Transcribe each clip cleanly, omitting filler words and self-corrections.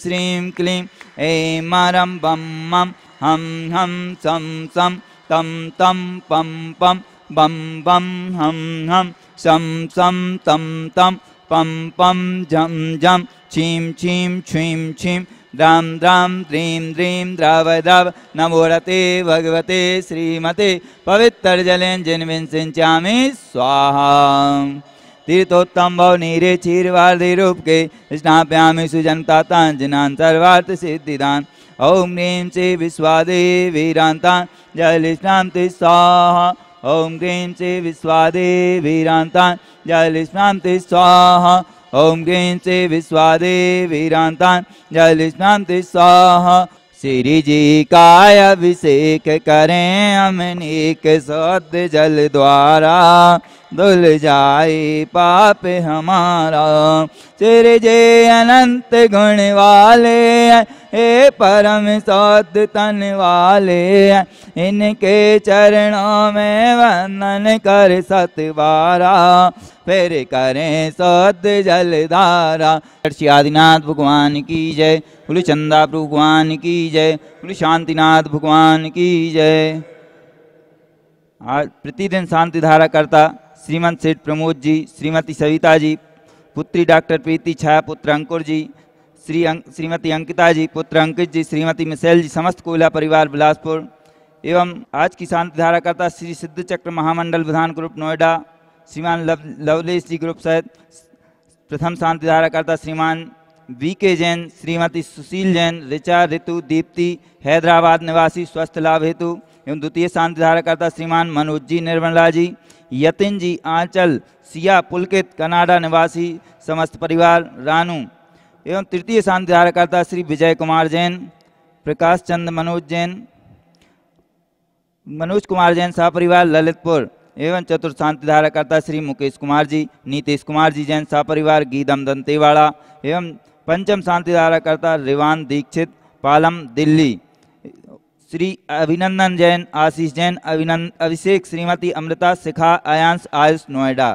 श्रीं क्लीं ऐं मारं बं मं हं हं सं सं तं तं पं पं बं बं हं हं सं सं तं तं पं पं झं झं छीं छीं छ्वीं छीं द्रां द्रां द्रीं द्रीं द्राव द्राव नमो रते भगवते श्रीमते पवित्रजलेन विंसिंचामि स्वाहा। तीर्थोत्तम भव नीरे क्षीरवार्धि रूपके स्नाप्यामि सुजनतातांजनान् सर्वार्थ सिद्धिदान्। ओम ह्रीं श्री विश्वादेवीरान्तान् जलस्नान्ति स्वाहा। ओम ह्रीं श्री विश्वादेवीरान्तान् जलस्नान्ति स्वाहा। ओम ह्रीं श्री विश्वादेवीरान्तान् जलस्नान्ति स्वाहा। श्री जी का अभिषेक करें अमनीक शुद्ध जल द्वारा धुल जाए पाप हमारा। श्री जी अनंत गुण वाले हे परम शुद्ध तन वाले इनके चरणों में वंदन कर सतबारा फिर करें शुद्ध जलधारा। श्री आदिनाथ भगवान की जय। बोले चंदा भगवान की जय। बोले शांतिनाथ भगवान की जय। आज प्रतिदिन शांति धारा करता श्रीमंत सेठ प्रमोद जी, श्रीमती सविता जी, पुत्री डॉक्टर प्रीति छाया, पुत्र अंकुर जी, श्रीमती अंकिता जी, पुत्र अंकित जी, श्रीमती मिसेल जी, समस्त कोयला परिवार बिलासपुर एवं आज की शांति धारा करता श्री सिद्ध चक्र महामंडल विधान ग्रुप नोएडा, श्रीमान लवलेश जी ग्रुप सहित प्रथम शांति धारा करता श्रीमान VK जैन, श्रीमती सुशील जैन, ऋचा, ऋतु, दीप्ति हैदराबाद निवासी स्वस्थ लाभ हेतु एवं द्वितीय शांति धारा करता श्रीमान मनोज जी, निर्मला जी, यतिन जी, आंचल, सिया, पुलकित कनाडा निवासी समस्त परिवार रानू एवं तृतीय शांति धारा करता श्री विजय कुमार जैन, प्रकाश चंद मनोज कुमार जैन सपरिवार ललितपुर एवं चतुर्थ शांति धारा करता श्री मुकेश कुमार जी, नीतीश कुमार जी जैन सपरिवार गीदम दंतेवाड़ा एवं पंचम शांति धारा करता रिवान दीक्षित पालम दिल्ली, श्री अभिनंदन जैन, आशीष जैन, अभिषेक, श्रीमती अमृता, शिखा, आयांश, आयुष नोएडा।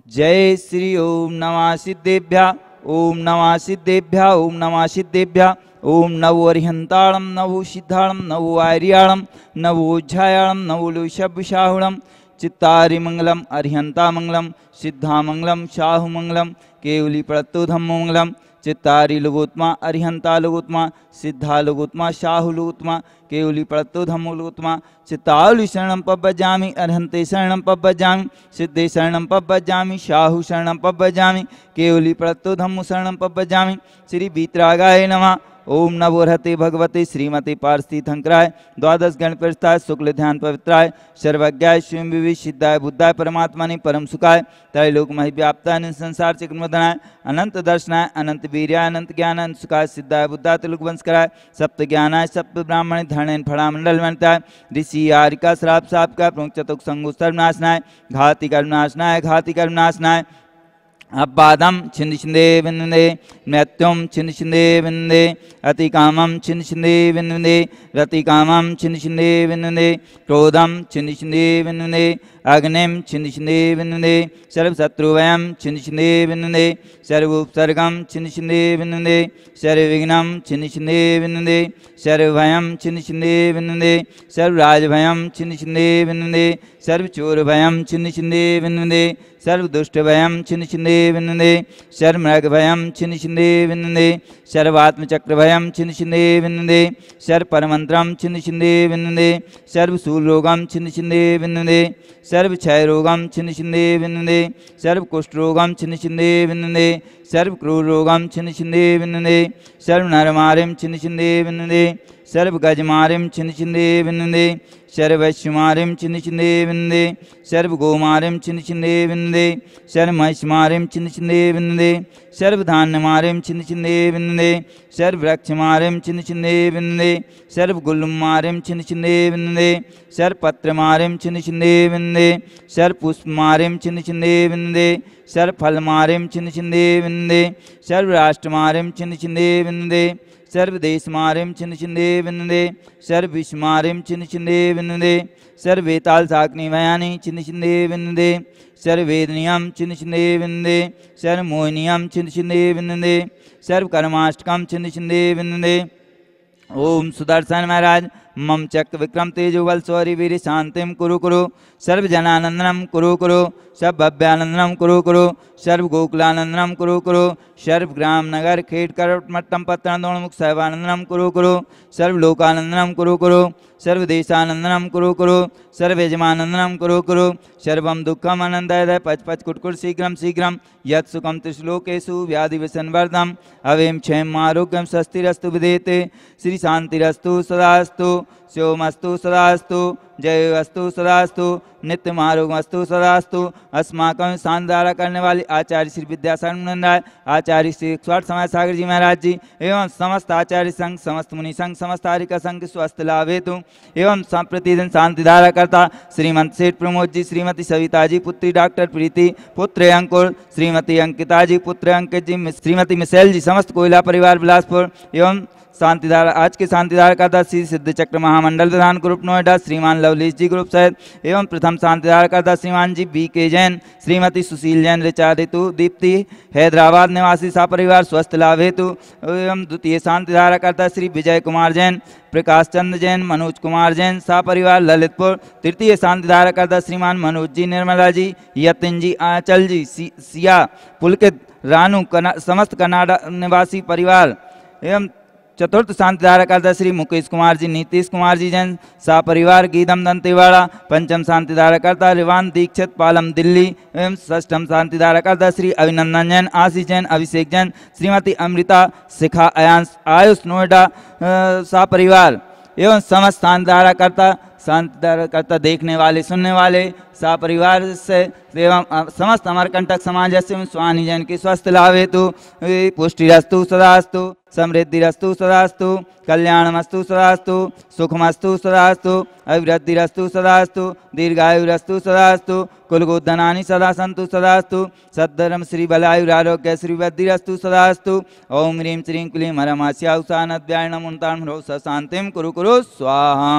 जय श्री ओम नमः सिद्धेभ्या ओम नमः सिद्धेभ्या ओम नमः सिद्धेभ्या ओम नवो अरिहंताणम नवो सिद्धाणम नवो आर्याणम नवो झायाणम नवो लुषभशाहुणम चित्तारि मंगलम अरिहंता मंगलम सिद्धा मंगलम शाहु मंगलम केवली प्रत्तो धम्मो मंगलम चित्तारि लुगोत्मा अरिहंता लुगोत्मा सिद्धा लुगोत्मा शाहु लुगोत्मा केवली प्रत्तो धम्मो लुगोत्मा चित्तावली शरणं पब्बजामि अरिहंते शरणं पब्बजामि सिद्धे शरणं पब्बजामि शाहु शरणं पब्बजामि केवली प्रत्तो धम्मो शरणं पब्बजामि। श्री वीतरागाय नमः। ओम नवोहते भगवते श्रीमती पारस्तीर्थंकराय द्वादश गणप्रस्थाय शुक्ल ध्यान पवित्राय सर्वज्ञाय स्वयं विवि सिद्धाय बुद्धाय परमात्मानि परम सुखाय त्रैलोक महि व्याप्ताय संसार चक्रमदनाय अनंत दर्शनाय अनंत वीर्याय अनंत ज्ञान अनंत सुखाय सिद्धाय बुद्धाय तिलक वंशकराय सप्त ज्ञानाय सप्त ब्राह्मण धरणेन फड़ामंडल वनताय ऋषि आरिका श्राप साप का प्रमुख चतुक संगु सर्वनाशनाय घाति कर्मनाशनाय घाति कर्मनाशनाय अबादम छिंद छिंदे विन्दे मृत्युम छिंद छिंदे विन्दे अति कामम छिंद छिंदे विन्दे रति कामम छिंद छिंदे विन्दे क्रोधम छिंद छिंदे विन्दे अग्निम छिंद छिंदे विन्दे सर्वशत्रुवयम छिंद छिंदे विन्दे सर्वोपसर्गम छिंद छिंदे विन्दे सर्वविघ्नम छिंद छिंदे विन्दे सर्वभयम छिंद छिंदे विन्दे सर्वराजभयम छिंद छिंदे विन्दे सर्वचोरभयम छिंद छिंदे विन्दे सर्वदुष्टभयम छिंद छिंदे विन्दे सर्वमृगभयम छिंद छिंदे विन्दे सर्वात्मचक्रभयम छिंद छिंदे विन्दे सर्वपरमंत्रम छिंद छिंदे विन्दे सर्वशूलरोगम छिंद छिंदे विन्दे सर्वक्षयरोगम छिंद छिंदे विन्दे सर्वकुष्ठरोगम छिंद छिंदे विन्दे सर्वक्रूररोगम छिंद छिंदे विन्दे सर्वनरमारिम छिंद छिंदे विन्दे सर्वगजमारिम छिंद छिंदे विन्दे सर्ववैश्यमारिम छिंद छिंदे विन्दे सर्वगोमारिम छिंद छिंदे विन्दे सर्वमहिषमारिम छिंद छिंदे विन्दे सर्वधान्यमारिम छिंद छिंदे विन्दे सर्ववृक्षमारिम छिंद छिंदे विन्दे सर्वगुल्लमारिम छिंद छिंदे विन्दे सर्वपत्रमारिम छिंद छिंदे विन्दे सर्वपुष्पमारिम छिंद छिंदे विन्दे सर्वफलमारिं छिन्न छिन्दे विन्दे सर्वराष्ट्रमारिं छिन्न छिन्दे विन्दे सर्वदेशमारिं छिन्न छिन्दे विन्दे सर्वविश्वमारिं छिन्न छिन्दे विन्दे सर्ववेतालसाग्निमयानि छिन्न छिन्दे विन्दे सर्ववेदनीयं छिन्न छिन्दे विन्दे सर्वमोहिनीयं छिन्न छिन्दे विन्दे सर्वकर्माष्टकं छिन्न छिन्दे विन्दे। ओम सुदर्शन महाराज मम चक्र विक्रम तेजो बल सौरी वीर शांतिम कुरु कुरु सर्वजनानंदनम कुरु कुरु सब भव्यानंदनम कुरु कुरु सर्व गोकुलानंदनम कुरु कुरु सर्व ग्राम नगर खेट करट मट्टम पत्तन दोणमुख सहवानंदनम कुरु कुरु सर्व लोकानंदनम कुरु कुरु सर्व देशानंदनम कुरु कुरु सर्व यजमानंदनम कुरु कुरु सर्वम दुःखम अनंदय पच पच कुटकुट शीघ्रम शीघ्रम यत् सुखम त्रिश्लोकेषु व्याधि विसंवर्धम अवेम क्षेम आरोग्यम स्वस्तिरस्तु विदेते श्री शांतिरस्तु सदास्तु शिवमस्तु सदास्तु जयस्तु सदास्तु नित्यमारोगमस्तु सदास्तु। अस्माकं शानदारा करने वाले आचार्य श्री विद्यासागर राय आचार्य श्री स्वार्थ समाज सागर जी महाराज जी एवं समस्त आचार्य संघ समस्त मुनि संघ समस्त आर्यिका संघ स्वस्थ लाभ हेतु एवं प्रतिदिन शांति धारा करता श्रीमंत सेठ प्रमोद जी श्रीमती सविता जी पुत्री डॉक्टर प्रीति पुत्र अंकुर श्रीमती अंकिता जी पुत्र अंकित जी श्रीमती मिसेल जी समस्त कोयला परिवार बिलासपुर एवं शांतिधारा आज के शांतिधारा करता श्री सिद्ध चक्र महामंडल प्रधान ग्रुप नोएडा श्रीमान लवलेश जी ग्रुप सहित एवं प्रथम शांतिधारा करता श्रीमान जी बी के जैन श्रीमती सुशील जैन ऋचा ऋतु दीप्ति हैदराबाद निवासी सपरिवार स्वस्थ लाभ हेतु एवं द्वितीय शांतिधारा करता श्री विजय कुमार जैन प्रकाश चंद्र जैन मनोज कुमार जैन सपरिवार ललितपुर। तृतीय शांतिधारा करता श्रीमान मनोज जी निर्मला जी यतिन जी आंचल जी सिया पुलकित रानू समस्त कनाडा निवासी परिवार एवं चतुर्थ शांतिधारा करता श्री मुकेश कुमार जी नीतीश कुमार जी जैन सपरिवार गीदम दंतेवाड़ा। पंचम शांतिधारा करता रिवान दीक्षित पालम दिल्ली एवं षष्ठम शांतिधारा करता श्री अभिनंदन जैन आशीष जैन अभिषेक जैन श्रीमती अमृता शिखा आयुष नोएडा सपरिवार एवं समस्त शांतिधारा करता देखने वाले सुनने वाले सपरिवार से एवं समस्त अमरकंटक समाज से स्वानी जैन के स्वस्थ लाभ हेतु पुष्टिरस्तु सदास्तु समृद्धिरस्तु सदास्तु कल्याणमस्तु सदास्तु सुखमस्तु सदास्तु अभिवृद्धिरस्तु सदास्तु दीर्घायुरस्तु सदास्तु कुलगोधनानि सदा सन्तु सदास्तु सद्धर्म श्री बलायुरारोग्य श्री वृद्धिरस्तु सदास्तु। ओम ह्रीं श्रीं क्लीं हरमास्याउषानद्याय नमो तां शांतिं कुरु कुरु स्वाहा।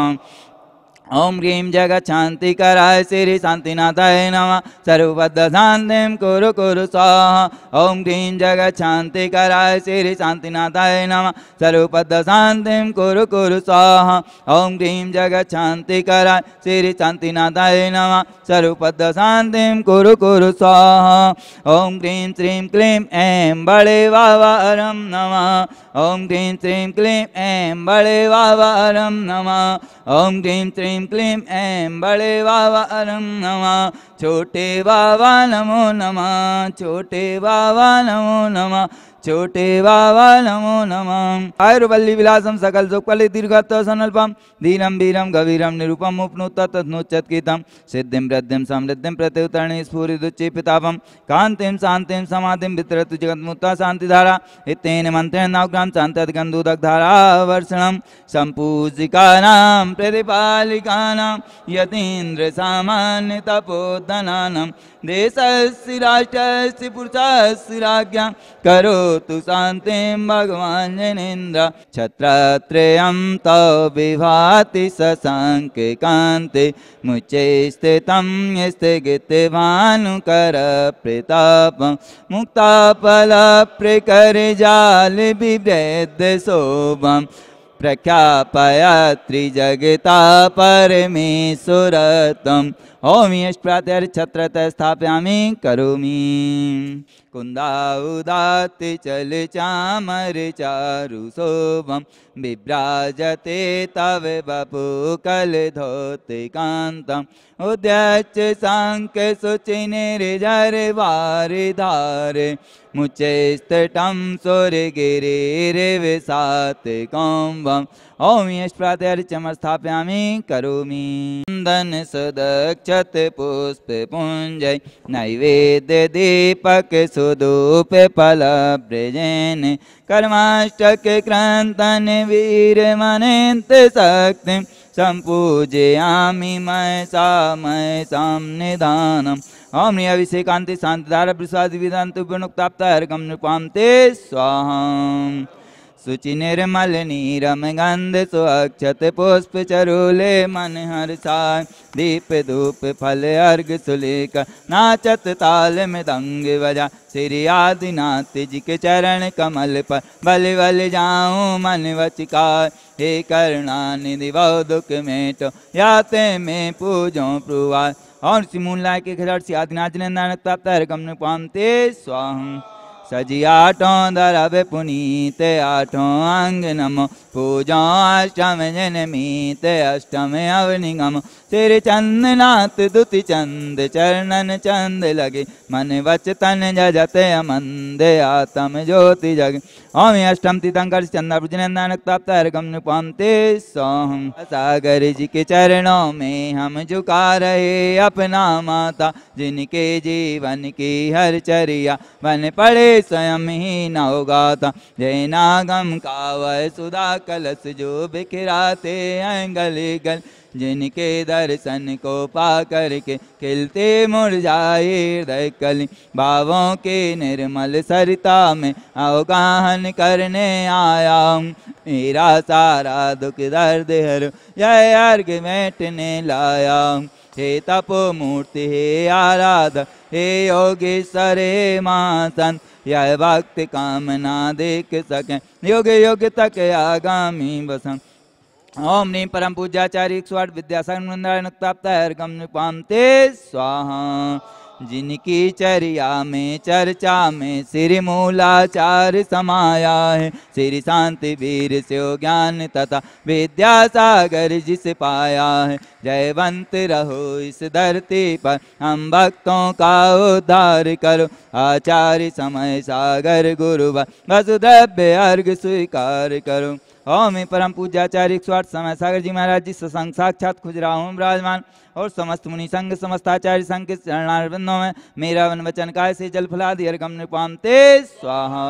ओम ह्रीं जगच्छान्तिकराय श्री शांतिनाथाय नमः सर्वबद्ध शान्तिं कुरु कुरु स्वाहा। ओम ह्रीं जगच्छान्तिकराय श्री शांतिनाथाय नमः सर्वबद्ध शान्तिं कुरु कुरु स्वाहा। ओम ह्रीं जगच्छान्तिकराय श्री शांतिनाथाय नमः सर्वबद्ध शान्तिं कुरु कुरु स्वाहा। ओम ह्रीं श्रीं क्लीं ऐं बड़े वावारं नमः। ओम ह्रीं श्रीं क्लीं ऐं बड़े वावारं नमः। ओम ह्रीं श्रीं क्लीं ऐं बड़े वावारं नमः। छोटे बाबा नमो नमः छोटे बाबा नमो नमः छोटे बाबा नमो नमः। आयुर्वल्ली विलासम सकल सुखफले दीर्घत्व सनल्पम दीनम वीरम गवीरम निरूपम उपनुत तत्नोच्चत्कृतम सिद्धिं वृद्धिं समृद्धिं प्रत्युतरणे स्फुरिदुच्चे पितापम कांतिं शांतिं समाधिं वितरतु जगन्मुक्ता शांतिधारा इत्येन मंत्रेण नवग्राम शांत्यधिगन्धोदकधारा वर्षणं संपूजिकानां प्रतिपालिकानां यतीन्द्र सामान्य तपोधनानां देशस्य राष्ट्रस्य पुरुषस्य राज्ञा करोतु शान्तिं भगवान् जनेन्द्र। छत्रत्रयं तव विभाति शशाङ्के कान्ते मुच्चे स्थितं स्थगितभानुकर प्रतापं मुक्ताफलप्रकरजालबिभ्रद्य शोभं प्रख्यापयत्रिजगता परमेश्वरतम्। ओम यश प्रातः छत्रत स्थापयामि करोमि कुन्दाउदात्ति चल चामर चारु शोभं विभ्राजते तव वपु कलधौते कान्तम् उद्यच्च सांक सुचिनिर्जरवारि धारे मुच्चे स्तटं सूर्यगिरिर्विशाते कौम्बम्। ओम यश प्रातः चमर स्थापयामि करोमि धन सदक्षत पुष्प पुंजय नैवेद्य दीपक सुधूप फलभ्रजन कर्माष्टक क्रंतन वीर मनेन्द्र शक्ति संपूजयामि मयसां निधानम्। ओम अभिषेकांति शांतिधारा प्रसाद विदांतु विनुक्ताप्तार्कम नृपां ते स्वाहा। शुचि निर्मल नीरम गंध सुअक्षत पुष्प चरूले मन हर्षाय। दीप धूप फल अर्घ सुलेख नाचत ताल मृदंग बजा। श्री आदिनाथ जी के चरण कमल पर बल बल जाऊं मन वचिकाय। हे करुणा निधि बहु दुख मेटो याते में पूजो प्रुवाय। और सिमूला के घर से आदिनाथ ने नानक ताप्तार्कम नृपां ते स्वाहा। सजी आठों धरव पुनीत आठों अंग नमो पूजो अष्टम जनमीत अष्टम अवनिगम। श्री चंदनाथ दुति चंद चरणन चंद लगे मन वच तन जजत अमंद आत्म ज्योति जग। ओम अष्टम तीर्थंकर चंदा नानक ताप्तार्कम नृपां ते सोहम। सागर जी के चरणों में हम झुका रहे अपना माता जिनके जीवन की हर चर्या बन पड़े स्वयं ही नवगाता। जय नागम कावय सुधा कलश जो बिखराते हैं गली गल। जिनके दर्शन को पा करके खिलते मुरझाए हृदय कली। भावों के निर्मल सरिता में अवगाहन करने आया हूँ। मेरा सारा दुख दर्द हर जय अर्घ बैठने लाया हूँ। हे तपो मूर्ति हे आराधक हे योगेश्वर हे महासंत। यह भक्त कामना देख सके युग युग तक आगामी बसंत। ओम नीम परम पूज्याचार्य 108 विद्यासागर वृंदावन ताप्तार्कम नृपां ते स्वाहा। जिनकी चर्या में चर्चा में श्री मूलाचार्य समाया है। श्री शांति वीर शिव ज्ञान तथा विद्यासागर जिसे पाया है। जयवंत रहो इस धरती पर हम भक्तों का उद्धार करो। आचार्य समय सागर गुरु वसुदेव अर्घ स्वीकार करो। ओम परम पूज्याचार्य 108 समय सागर जी महाराज जी सत्संग साक्षात खुजराहो विराजमान और समस्त मुनि संघ समस्त आचार्य संघ के चरणारविंदों में मेरा वन वचन काय से जल फलादि अर्घम नृपां ते स्वाहा।